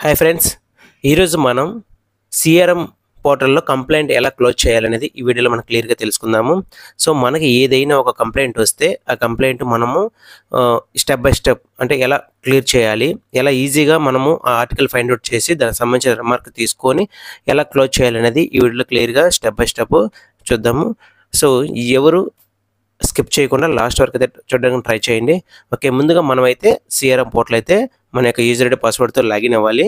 Hi friends, ఈరోజు మనం CRM పోర్టల్లో కంప్లైంట్ ఎలా క్లోజ్ చేయాలనేది ఈ వీడియోలో మనం క్లియర్గా తెలుసుకుందాము. సో మనకి ఏదైనా ఒక కంప్లైంట్ వస్తే ఆ కంప్లైంట్ మనము స్టెప్ బై స్టెప్ అంటే ఎలా క్లియర్ చేయాలి, ఎలా ఈజీగా మనము ఆ ఆర్టికల్ ఫైండ్ అవుట్ చేసి దానికి సంబంధించిన రిమార్క్ తీసుకొని ఎలా క్లోజ్ చేయాలనేది ఈ వీడియోలో క్లియర్గా స్టెప్ బై స్టెప్ చూద్దాము. సో ఎవరు స్కిప్ చేయకుండా లాస్ట్ వరకు అయితే చూడడానికి ట్రై చేయండి. ఓకే, ముందుగా మనమైతే సిఆర్ఎం పోర్టల్ అయితే మన యొక్క యూజర్ ఐడి పాస్వర్డ్తో లాగిన్ అవ్వాలి.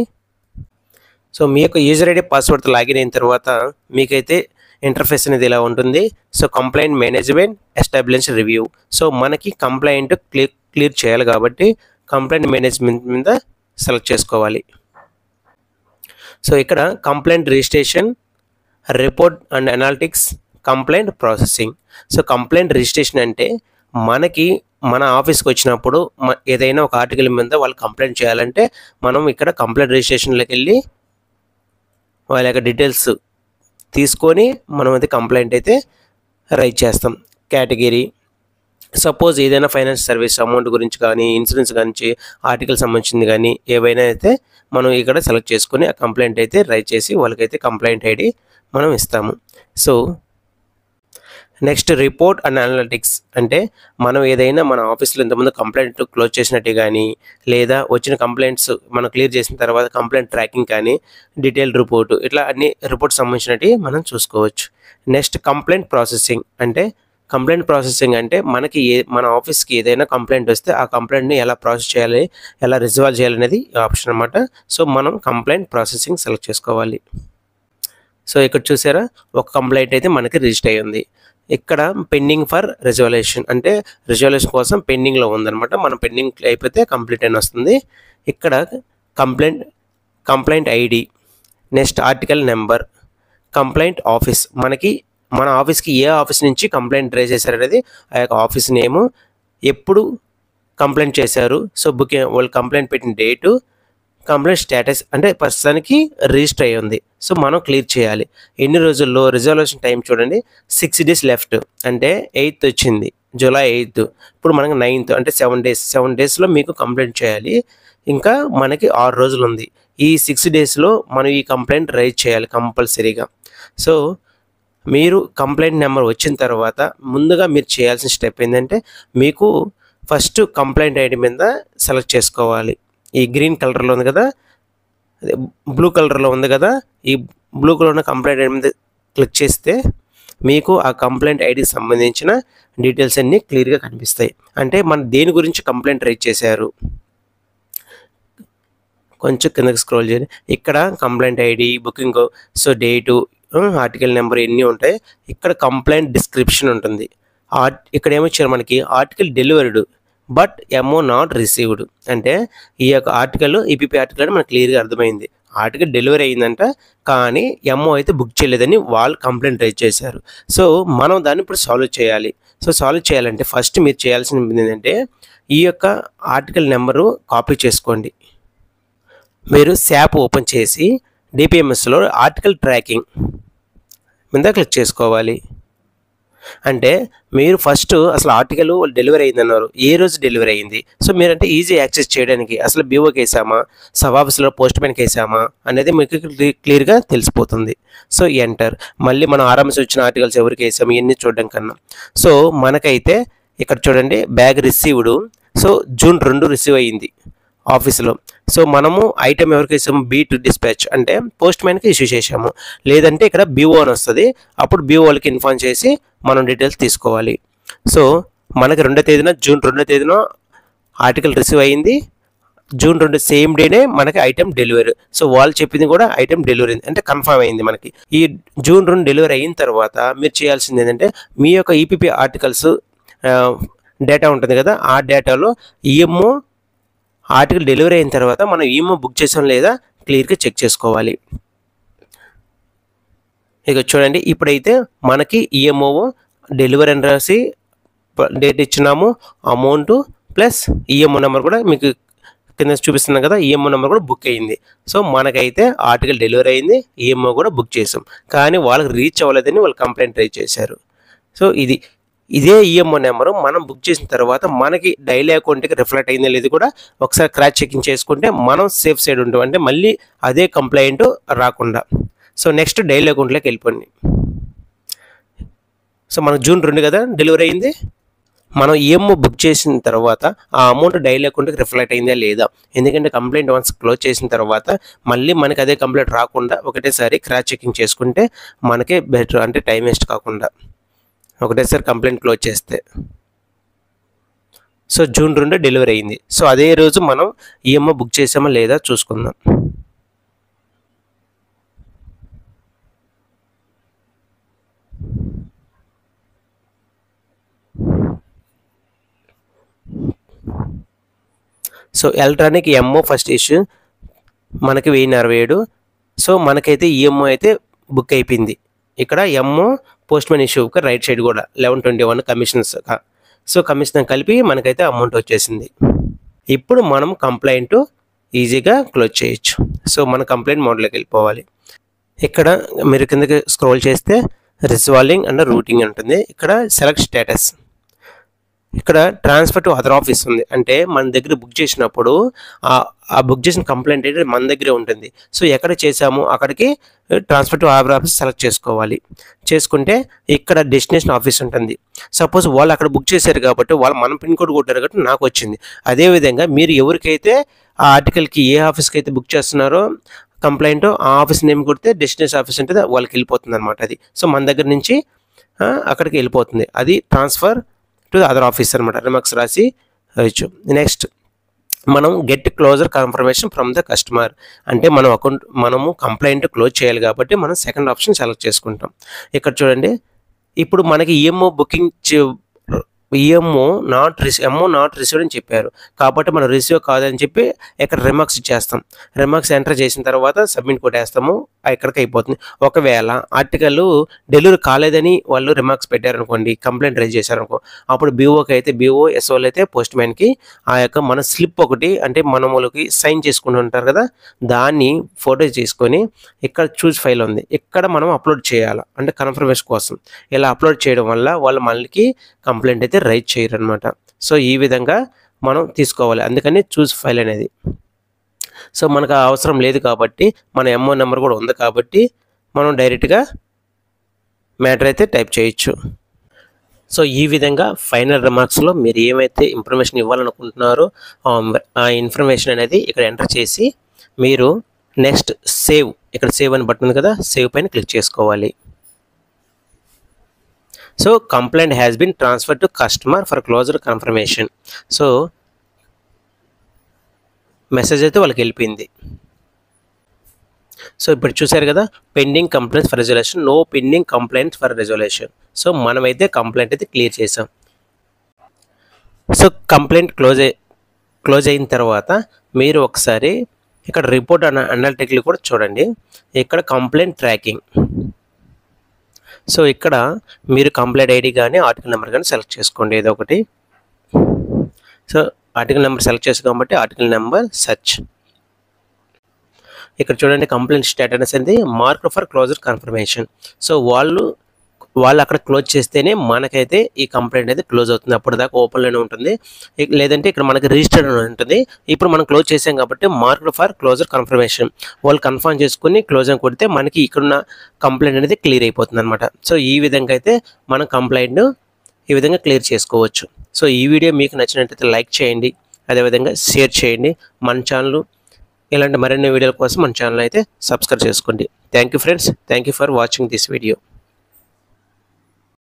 సో మీ యొక్క యూజర్ ఐడి పాస్వర్డ్తో లాగిన్ అయిన తర్వాత మీకైతే ఇంటర్ఫేస్ అనేది ఇలా ఉంటుంది. So complaint management establish review. So మనకి కంప్లైంట్ క్లియర్ చేయాలి కాబట్టి కంప్లైంట్ మేనేజ్మెంట్ మీద సెలెక్ట్ చేసుకోవాలి. సో ఇక్కడ complaint registration, report and analytics, complaint processing. So complaint registration అంటే మనకి మన ఆఫీస్కి వచ్చినప్పుడు ఏదైనా ఒక ఆర్టికల్ మీద వాళ్ళు కంప్లైంట్ చేయాలంటే మనం ఇక్కడ కంప్లైంట్ రిజిస్ట్రేషన్లోకి వెళ్ళి వాళ్ళ యొక్క డీటెయిల్స్ తీసుకొని మనం అయితే కంప్లైంట్ అయితే రైట్ చేస్తాం. కేటగిరీ, సపోజ్ ఏదైనా ఫైనాన్స్ సర్వీస్ అమౌంట్ గురించి కానీ, ఇన్సూరెన్స్ గురించి, ఆర్టికల్ సంబంధించింది కానీ ఏవైనా అయితే మనం ఇక్కడ సెలెక్ట్ చేసుకొని ఆ కంప్లైంట్ అయితే రైట్ చేసి వాళ్ళకైతే కంప్లైంట్ ఐడి మనం ఇస్తాము. So next report and analytics అంటే మనం ఏదైనా మన ఆఫీస్లో ఇంతకుముందు కంప్లైంట్ క్లోజ్ చేసినట్టు కానీ, లేదా వచ్చిన కంప్లైంట్స్ మనం క్లియర్ చేసిన తర్వాత కంప్లైంట్ ట్రాకింగ్ కానీ, డీటెయిల్ రిపోర్టు, ఇట్లా అన్ని రిపోర్ట్ సంబంధించినవి మనం చూసుకోవచ్చు. నెక్స్ట్ కంప్లైంట్ ప్రాసెసింగ్ అంటే కంప్లైంట్ ప్రాసెసింగ్ అంటే మనకి మన ఆఫీస్కి ఏదైనా కంప్లైంట్ వస్తే ఆ కంప్లైంట్ని ఎలా ప్రాసెస్ చేయాలి, ఎలా రిజాల్వ్ చేయాలి అనేది ఆప్షన్ అనమాట. సో మనం కంప్లైంట్ ప్రాసెసింగ్ సెలెక్ట్ చేసుకోవాలి. సో ఇక్కడ చూసారా, ఒక కంప్లైంట్ అయితే మనకి రిజిస్టర్ అయ్యి ఉంది. ఇక్కడ పెండింగ్ ఫర్ రిజల్యూషన్ అంటే రిజల్యూషన్ కోసం పెండింగ్లో ఉందన్నమాట. మనం పెండింగ్ అయిపోతే కంప్లీట్ అని వస్తుంది. ఇక్కడ complaint ID, next article number, complaint office, మనకి మన ఆఫీస్కి ఏ ఆఫీస్ నుంచి కంప్లైంట్ రైజ్ చేశారనేది ఆ యొక్క ఆఫీస్ నేము, ఎప్పుడు కంప్లైంట్ చేశారు, సో బుకింగ్ వాళ్ళు కంప్లైంట్ పెట్టిన డేటు, కంప్లైంట్ స్టేటస్ అంటే ప్రస్తుతానికి రిజిస్టర్ అయ్యి ఉంది. సో మనం క్లియర్ చేయాలి. ఎన్ని రోజుల్లో రిజల్యూషన్ టైం చూడండి, 6 days లెఫ్ట్ అంటే 8th వచ్చింది, July 8th. ఇప్పుడు మనకి 9th అంటే 7 daysలో మీకు కంప్లైంట్ చేయాలి. ఇంకా మనకి 6 రోజులు ఉంది. ఈ 6 daysలో మనం ఈ కంప్లైంట్ రైజ్ చేయాలి కంపల్సరీగా. సో మీరు కంప్లైంట్ నెంబర్ వచ్చిన తర్వాత ముందుగా మీరు చేయాల్సిన స్టెప్ ఏంటంటే మీకు ఫస్ట్ కంప్లైంట్ ఐడి మీద సెలెక్ట్ చేసుకోవాలి. ఈ గ్రీన్ కలర్లో ఉంది కదా, బ్లూ కలర్లో ఉంది కదా, ఈ బ్లూ కలర్ ఉన్న కంప్లైంట్ ఐడి మీద క్లిక్ చేస్తే మీకు ఆ కంప్లైంట్ ఐడికి సంబంధించిన డీటెయిల్స్ అన్నీ క్లియర్గా కనిపిస్తాయి. అంటే మన దేని గురించి కంప్లైంట్ రైజ్ చేశారు, కొంచెం కిందకి స్క్రోల్ చేయండి. ఇక్కడ complaint ID, booking, so date, article number ఎన్ని ఉంటాయి. ఇక్కడ కంప్లైంట్ డిస్క్రిప్షన్ ఉంటుంది. ఇక్కడ ఏమొచ్చారు మనకి, article delivered but MO not received అంటే ఈ యొక్క ఆర్టికల్ ఈపీపీ ఆర్టికల్ అని మనకు క్లియర్గా అర్థమైంది. ఆర్టికల్ డెలివరీ అయిందంట కానీ ఎంఓ అయితే బుక్ చేయలేదని వాళ్ళు కంప్లైంట్ రైజ్ చేశారు. సో మనం దాన్ని ఇప్పుడు సాల్వ్ చేయాలి. సో సాల్వ్ చేయాలంటే ఫస్ట్ మీరు చేయాల్సింది ఏంటంటే ఈ యొక్క ఆర్టికల్ నెంబరు కాపీ చేసుకోండి. మీరు శాప్ ఓపెన్ చేసి డిపిఎంఎస్లో ఆర్టికల్ ట్రాకింగ్ మీద క్లిక్ చేసుకోవాలి. అంటే మీరు ఫస్ట్ అసలు ఆర్టికల్ డెలివరీ అయిందన్నారు, ఏ రోజు డెలివరీ అయింది, సో మీరంటే ఈజీ యాక్సెస్ చేయడానికి అసలు బీఓకి వేసామా, సబ్ ఆఫీస్లో పోస్ట్ మ్యాన్కి వేసామా అనేది మీకు క్లియర్గా తెలిసిపోతుంది. సో ఎంటర్, మళ్ళీ మనం ఆర్ఎంఎస్ వచ్చిన ఆర్టికల్స్ ఎవరికి వేసాము ఇవన్నీ చూడడం కన్నా. సో మనకైతే ఇక్కడ చూడండి bag received, so June 2 receive అయ్యింది ఆఫీస్లో. సో మనము ఐటెం ఎవరికి ఇస్తాము, B2 డిస్పాచ్ అంటే పోస్ట్ మ్యాన్కి ఇష్యూ చేసాము. లేదంటే ఇక్కడ BO అని వస్తుంది, అప్పుడు BO వాళ్ళకి ఇన్ఫార్మ్ చేసి మనం డీటెయిల్స్ తీసుకోవాలి. సో మనకి June 2 ఆర్టికల్ రిసీవ్ అయ్యింది. June 2 సేమ్ డేనే మనకి ఐటెం డెలివరీ. సో వాళ్ళు చెప్పింది కూడా ఐటెం డెలివరీ అంటే కన్ఫర్మ్ అయింది మనకి. ఈ June 2 డెలివరీ అయిన తర్వాత మీరు చేయాల్సింది ఏంటంటే మీ యొక్క ఈపీపీ ఆర్టికల్స్ డేటా ఉంటుంది కదా, ఆ డేటాలో ఈఎంఓ ఆర్టికల్ డెలివరీ అయిన తర్వాత మనం ఈఎంఓ బుక్ చేసాం లేదా క్లియర్గా చెక్ చేసుకోవాలి. ఇక చూడండి, ఇప్పుడైతే మనకి ఈఎంఓ డెలివరీ అని రాసి డేట్ ఇచ్చినాము, అమౌంట్ ప్లస్ ఈఎంఓ నెంబర్ కూడా మీకు కింద చూపిస్తున్నాం కదా, ఈఎంఓ నెంబర్ కూడా బుక్ అయ్యింది. సో మనకైతే ఆర్టికల్ డెలివరీ అయింది, ఈఎంఓ కూడా బుక్ చేసాం. కానీ వాళ్ళకి రీచ్ అవ్వలేదని వాళ్ళు కంప్లైంట్ రైజ్ చేశారు. సో ఇది ఇదే ఈఎంఓ నెంబరు మనం బుక్ చేసిన తర్వాత మనకి డైలీ అకౌంట్కి రిఫ్లెక్ట్ అయిందో లేదు కూడా ఒకసారి క్రాస్ చెకింగ్ చేసుకుంటే మనం సేఫ్ సైడ్ ఉంటాం, అంటే మళ్ళీ అదే కంప్లైంట్ రాకుండా. సో నెక్స్ట్ డైలీ అకౌంట్లోకి వెళ్ళిపోండి. సో మనకు జూన్ 2 కదా డెలివరీ అయింది. మనం ఈఎంఓ బుక్ చేసిన తర్వాత ఆ అమౌంట్ డైలీ అకౌంట్కి రిఫ్లెక్ట్ అయిందా లేదా, ఎందుకంటే కంప్లైంట్ వన్స్ క్లోజ్ చేసిన తర్వాత మళ్ళీ మనకి అదే కంప్లైంట్ రాకుండా ఒకటేసారి క్రాస్ చెకింగ్ చేసుకుంటే మనకే బెటర్, అంటే టైం వేస్ట్ కాకుండా ఒకటేసారి కంప్లైంట్ క్లోజ్ చేస్తే. సో జూన్ 2 డెలివరీ అయింది. సో అదే రోజు మనం ఈఎంఓ బుక్ చేసామా లేదా చూసుకుందాం. So electronic MO first issue మనకి 1047. సో మనకైతే ఈఎంఓ అయితే బుక్ అయిపోయింది. ఇక్కడ ఎంఓ పోస్ట్ మ్యాన్ ఇష్యూకి రైట్ సైడ్ కూడా 1121 కమిషన్స్. సో కమిషన్ కలిపి మనకైతే అమౌంట్ వచ్చేసింది. ఇప్పుడు మనం కంప్లైంట్ ఈజీగా క్లోజ్ చేయొచ్చు. సో మన కంప్లైంట్ మోడ్లోకి వెళ్ళిపోవాలి. ఇక్కడ మీరు కిందకి స్క్రోల్ చేస్తే రిజాల్వింగ్ అండ్ రూటింగ్ ఉంటుంది. ఇక్కడ సెలెక్ట్ స్టేటస్, ఇక్కడ ట్రాన్స్ఫర్ టు అదర్ ఆఫీస్ ఉంది. అంటే మన దగ్గర బుక్ చేసినప్పుడు ఆ బుక్ చేసిన కంప్లైంట్ అయితే మన దగ్గరే ఉంటుంది. సో ఎక్కడ చేసామో అక్కడికి transfer to other office select చేసుకోవాలి. చేసుకుంటే ఇక్కడ డెస్టినేషన్ ఆఫీస్ ఉంటుంది. సపోజ్ వాళ్ళు అక్కడ బుక్ చేశారు కాబట్టి వాళ్ళు మన పిన్ కోడ్ కొట్టారు కాబట్టి నాకు వచ్చింది. అదేవిధంగా మీరు ఎవరికైతే ఆ ఆర్టికల్కి ఏ ఆఫీస్కి అయితే బుక్ చేస్తున్నారో కంప్లైంట్ ఆ ఆఫీస్ నేమ్ కొడితే డెస్టినేషన్ ఆఫీస్ ఉంటుంది, వాళ్ళకి వెళ్ళిపోతుంది అనమాట అది. సో మన దగ్గర నుంచి అక్కడికి వెళ్ళిపోతుంది. అది ట్రాన్స్ఫర్ టు అదర్ ఆఫీస్ అనమాట. రిమార్క్స్ రాసి వచ్చు. నెక్స్ట్ మనం get closure confirmation from the customer, అంటే మనము కంప్లైంట్ క్లోజ్ చేయాలి కాబట్టి మనం సెకండ్ ఆప్షన్ సెలెక్ట్ చేసుకుంటాం. ఇక్కడ చూడండి, ఇప్పుడు మనకి ఈఎంఓ బుకింగ్ ఈఎంఓ నాట్ రిసీవ్డ్ అని చెప్పారు కాబట్టి మనం రిసీవ్ కాదని చెప్పి ఇక్కడ రిమార్క్స్ ఇచ్చేస్తాం. రిమార్క్స్ ఎంటర్ చేసిన తర్వాత సబ్మిట్ కొట్టేస్తాము, ఇక్కడికి అయిపోతుంది. ఒకవేళ ఆర్టికల్ డెలివరీ కాలేదని వాళ్ళు రిమార్క్స్ పెట్టారనుకోండి, కంప్లైంట్ రైజ్ చేశారనుకో, అప్పుడు బీఓకి అయితే బీఓ, ఎస్ఓలు అయితే పోస్ట్ మ్యాన్కి ఆ యొక్క మన స్లిప్ ఒకటి, అంటే మన వాళ్ళకి సైన్ చేసుకుంటూ ఉంటారు కదా, దాన్ని ఫోటో తీసుకొని ఇక్కడ చూస్ ఫైల్ ఉంది, ఇక్కడ మనం అప్లోడ్ చేయాలి, అంటే కన్ఫర్మేషన్ కోసం. ఇలా అప్లోడ్ చేయడం వల్ల వాళ్ళు మనకి కంప్లైంట్ అయితే రైజ్ చేయరు అనమాట. సో ఈ విధంగా మనం తీసుకోవాలి, అందుకని చూస్ ఫైల్ అనేది. సో మనకు అవసరం లేదు కాబట్టి మన ఎంఓ నెంబర్ కూడా ఉంది కాబట్టి మనం డైరెక్ట్గా మ్యాటర్ అయితే టైప్ చేయొచ్చు. సో ఈ విధంగా ఫైనల్ రిమార్క్స్లో మీరు ఏమైతే ఇన్ఫర్మేషన్ ఇవ్వాలనుకుంటున్నారో ఆ ఇన్ఫర్మేషన్ అనేది ఇక్కడ ఎంటర్ చేసి మీరు నెక్స్ట్ సేవ్, ఇక్కడ సేవ్ అని బటన్ ఉంది కదా, సేవ్ పైన క్లిక్ చేసుకోవాలి. So complaint has been transferred to customer for closure confirmation. So message అయితే వాళ్ళకి వెళ్ళిపోయింది. సో ఇప్పుడు చూసారు కదా, pending complaints for resolution, no pending complaints for resolution. So మనమైతే కంప్లైంట్ అయితే క్లియర్ చేసాం. సో కంప్లైంట్ క్లోజ్ అయిన తర్వాత మీరు ఒకసారి ఇక్కడ రిపోర్ట్ అనాలిటిక్లు కూడా చూడండి. ఇక్కడ కంప్లైంట్ ట్రాకింగ్, సో ఇక్కడ మీరు కంప్లైంట్ ఐడి కానీ ఆర్టికల్ నెంబర్ కానీ సెలెక్ట్ చేసుకోండి ఏదో ఒకటి. సో ఆర్టికల్ నెంబర్ సెలెక్ట్ చేసాం కాబట్టి ఆర్టికల్ నెంబర్ సెర్చ్. ఇక్కడ చూడండి కంప్లైంట్ స్టేటస్ అనేది marked for closure confirmation. So వాళ్ళు అక్కడ క్లోజ్ చేస్తేనే మనకైతే ఈ కంప్లైంట్ అయితే క్లోజ్ అవుతుంది, అప్పటిదాకా ఓపెన్లోనే ఉంటుంది. లేదంటే ఇక్కడ మనకి రిజిస్టర్డ్ అని ఉంటుంది. ఇప్పుడు మనం క్లోజ్ చేసాం కాబట్టి మార్క్డ్ ఫర్ క్లోజర్ కన్ఫర్మేషన్, వాళ్ళు కన్ఫర్మ్ చేసుకుని క్లోజ్ అని కొడితే మనకి ఇక్కడున్న కంప్లైంట్ అనేది క్లియర్ అయిపోతుంది అనమాట. సో ఈ విధంగా అయితే మనం కంప్లైంట్ ఈ విధంగా క్లియర్ చేసుకోవచ్చు. సో ఈ వీడియో మీకు నచ్చినట్లయితే లైక్ చేయండి, అదేవిధంగా షేర్ చేయండి. మన ఛానల్ ఇలాంటి మరిన్ని వీడియోల కోసం మన ఛానల్ అయితే సబ్స్క్రైబ్ చేసుకోండి. Thank you friends, thank you for watching this video.